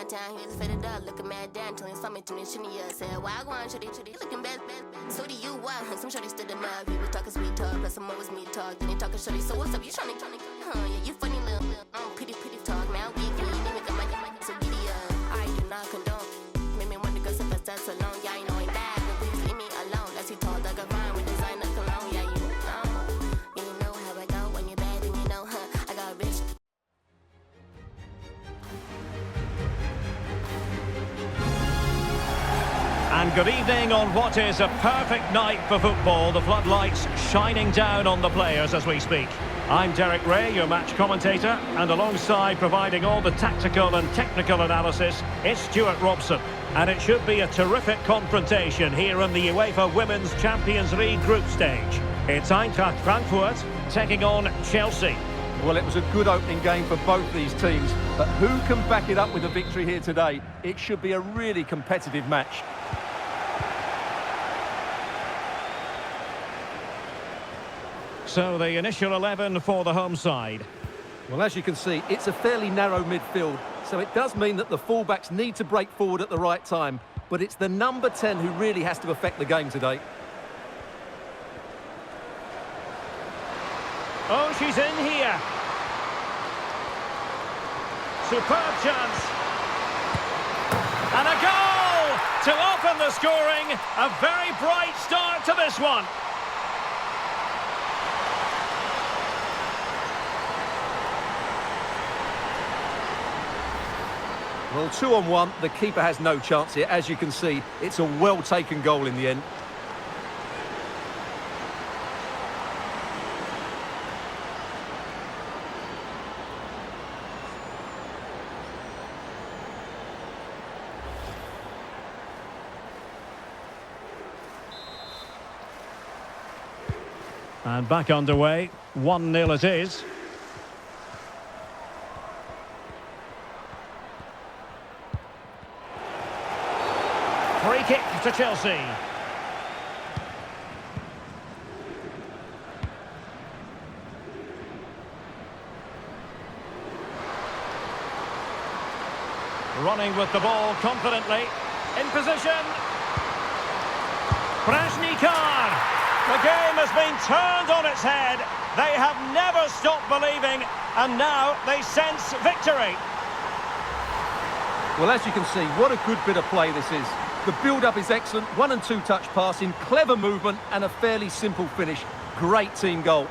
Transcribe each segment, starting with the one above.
downtown, he was fitted up, looking mad down, till he saw me to me, shimmy up. Said, why go on, shorty, looking bad. So do you what? Some shorty stood him up, he was talking sweet talk, plus some more was me talk. Then he talking shorty, so what's up, you trying to, yeah, you funny little, pretty talk, man, we can, you nigga got my, so giddy up. I do not condone, made me want to go so fast, that's alone, yeah, I know ain't bad, but please leave me alone. Let's see tall, like a vine with designer cologne, yeah, you know how I go when you're bad, and you know, I got rich. And good evening on what is a perfect night for football. The floodlights shining down on the players as we speak. I'm Derek Ray, your match commentator, and alongside providing all the tactical and technical analysis, it's Stuart Robson. And it should be a terrific confrontation here in the UEFA Women's Champions League group stage. It's Eintracht Frankfurt taking on Chelsea. Well, it was a good opening game for both these teams, but who can back it up with a victory here today? It should be a really competitive match. So the initial 11 for the home side. Well, as you can see, it's a fairly narrow midfield, so it does mean that the fullbacks need to break forward at the right time, but it's the number 10 who really has to affect the game today. Oh, she's in here. Superb chance. And a goal to open the scoring. A very bright start to this one. Well, 2-on-1, the keeper has no chance here. As you can see, it's a well-taken goal in the end. And back underway, 1-0 it is. Free kick to Chelsea. Running with the ball confidently. In position. Brashnikar. The game has been turned on its head. They have never stopped believing, and now they sense victory. Well, as you can see, what a good bit of play this is. The build-up is excellent, 1- and 2-touch passing, clever movement and a fairly simple finish. Great team goal.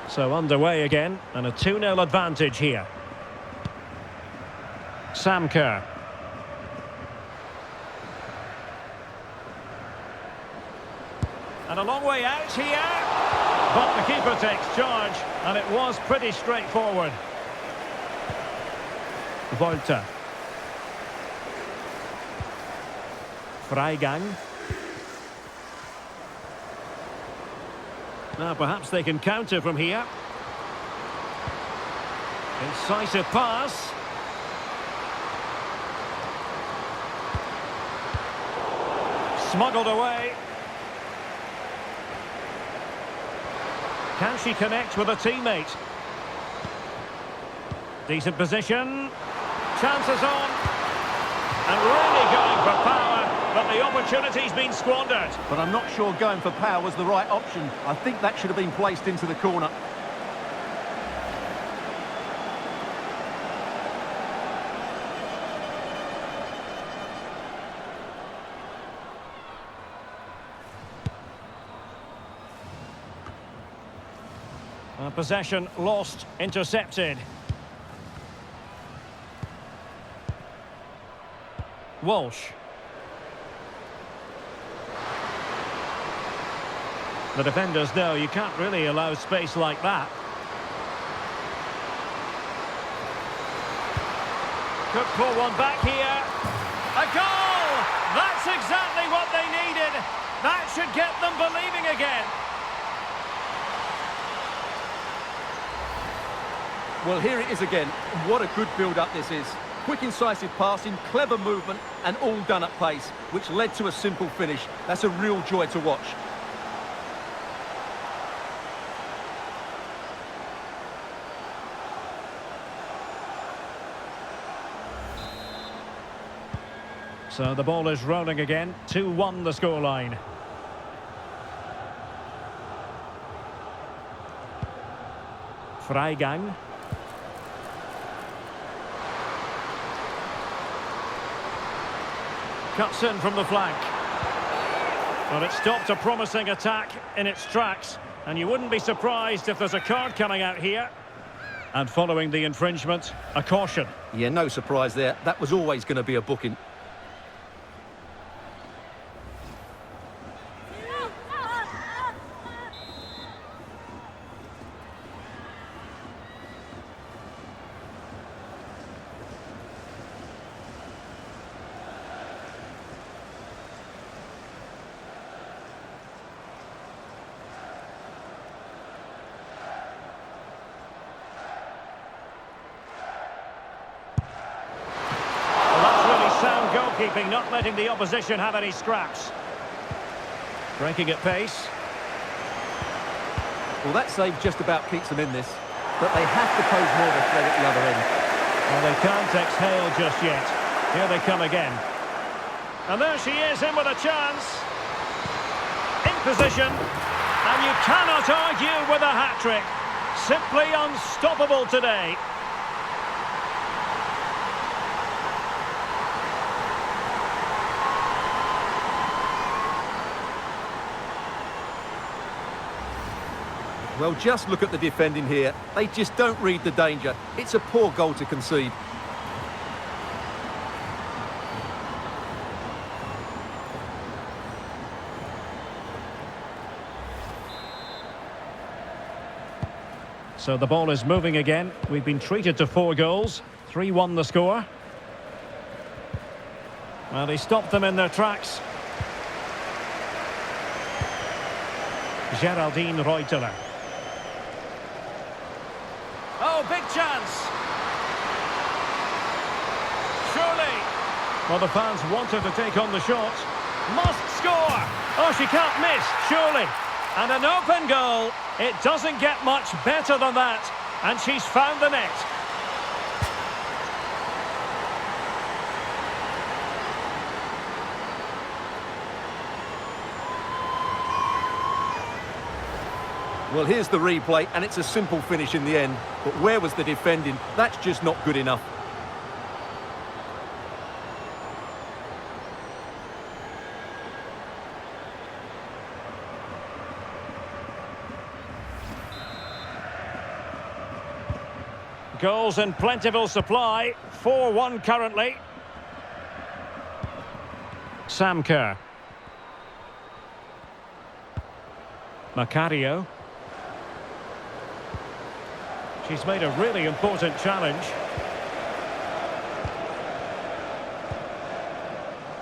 So underway again, and a 2-0 advantage here. Sam Kerr. And a long way out here. But the keeper takes charge, and it was pretty straightforward. Volta. Freigang. Now perhaps they can counter from here. Incisive pass. Smuggled away. Can she connect with a teammate? Decent position. Chances on. And really going for power, but the opportunity's been squandered. But I'm not sure going for power was the right option. I think that should have been placed into the corner. Possession lost, intercepted. Walsh. The defenders know you can't really allow space like that. Could pull one back here. A goal! That's exactly what they needed. That should get them believing again. Well, here it is again. What a good build-up this is. Quick, incisive passing, clever movement, and all done at pace, which led to a simple finish. That's a real joy to watch. So the ball is rolling again. 2-1 the scoreline. Freigang. Cuts in from the flank. Well, it stopped a promising attack in its tracks, and you wouldn't be surprised if there's a card coming out here. And following the infringement, a caution. Yeah, no surprise there. That was always going to be a booking. Sound goalkeeping, not letting the opposition have any scraps. Breaking at pace. Well, that save just about keeps them in this, but they have to pose more of a threat at the other end. Well, they can't exhale just yet. Here they come again. And there she is, in with a chance. In position. And you cannot argue with a hat-trick. Simply unstoppable today. Well, just look at the defending here. They just don't read the danger. It's a poor goal to concede. So the ball is moving again. We've been treated to 4 goals. 3-1 the score. Well, he stopped them in their tracks. Geraldine Reuteler. Oh, big chance! Surely! Well, the fans wanted to take on the shot. Must score! Oh, she can't miss, surely! And an open goal. It doesn't get much better than that. And she's found the net. Well, here's the replay, and it's a simple finish in the end. But where was the defending? That's just not good enough. Goals in plentiful supply. 4-1 currently. Sam Kerr. Macario. She's made a really important challenge.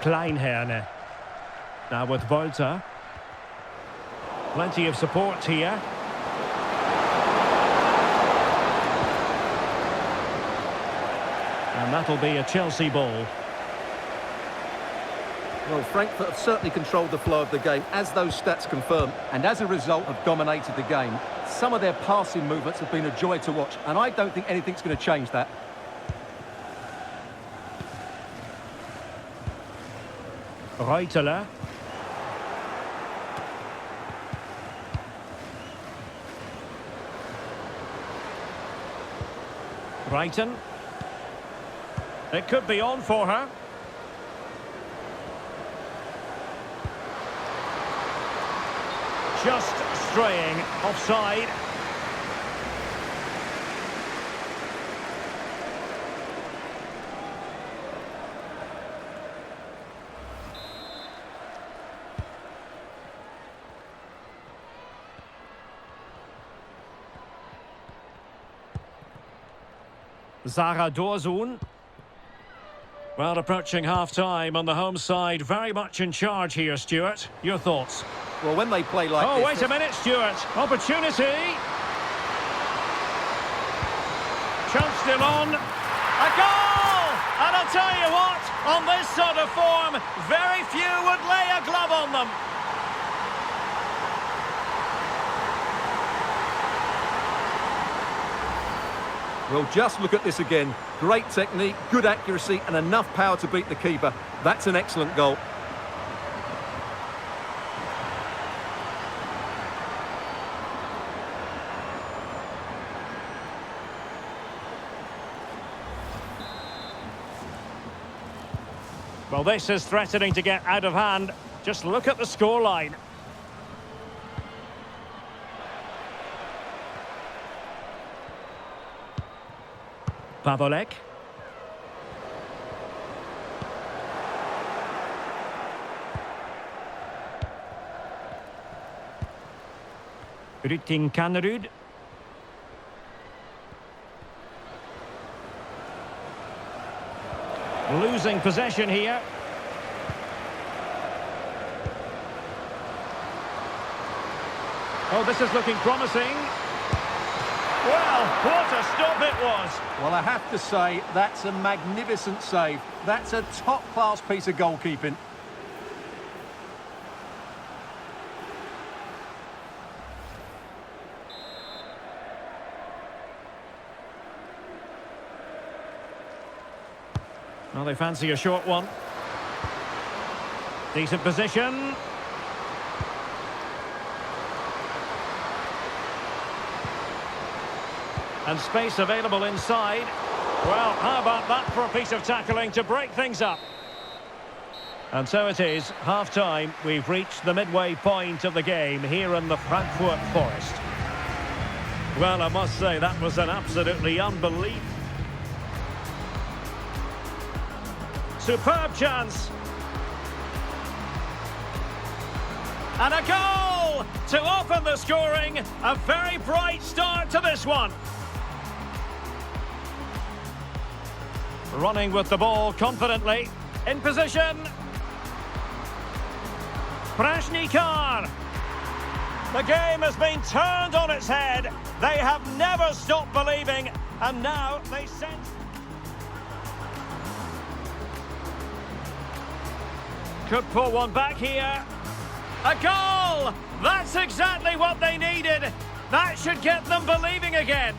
Kleinherne. Now with Volta. Plenty of support here. And that'll be a Chelsea ball. Well, Frankfurt have certainly controlled the flow of the game, as those stats confirm, and as a result have dominated the game. Some of their passing movements have been a joy to watch, and I don't think anything's going to change that. Reuteler. Brighton. It could be on for her. Just straying offside. Zara Dorzun. Well, approaching half-time on the home side, very much in charge here, Stuart. Your thoughts? Well, when they play like this... Oh, wait a minute, Stuart. Opportunity. Chance still on. A goal! And I'll tell you what, on this sort of form, very few would lay a glove on them. Well, just look at this again. Great technique, good accuracy, and enough power to beat the keeper. That's an excellent goal. Well, this is threatening to get out of hand. Just look at the scoreline. Pavolek. Rytting Kanerud. Losing possession here. Oh, this is looking promising. Well, what a stop it was. Well, I have to say, that's a magnificent save. That's a top-class piece of goalkeeping. Well, they fancy a short one. Decent position. And space available inside. Well, how about that for a piece of tackling to break things up? And so it is, half-time. We've reached the midway point of the game here in the Frankfurt Forest. Well, I must say, that was an absolutely unbelievable... Superb chance. And a goal to open the scoring. A very bright start to this one. Running with the ball confidently. In position. Prashnikar. The game has been turned on its head. They have never stopped believing. And now they sense... Could pull one back here. A goal! That's exactly what they needed. That should get them believing again.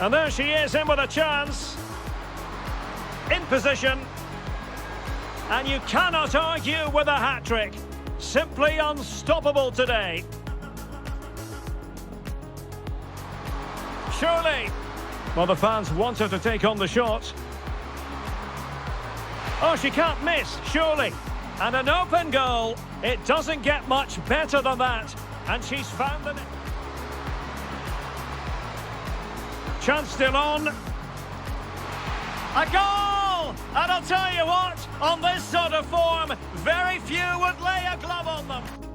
And there she is, in with a chance. In position. And you cannot argue with a hat-trick. Simply unstoppable today. Surely. Well, the fans want her to take on the shot. Oh, she can't miss, surely. And an open goal. It doesn't get much better than that. And she's found the net. Chance still on. A goal! And I'll tell you what, on this sort of form, very few would lay a glove on them.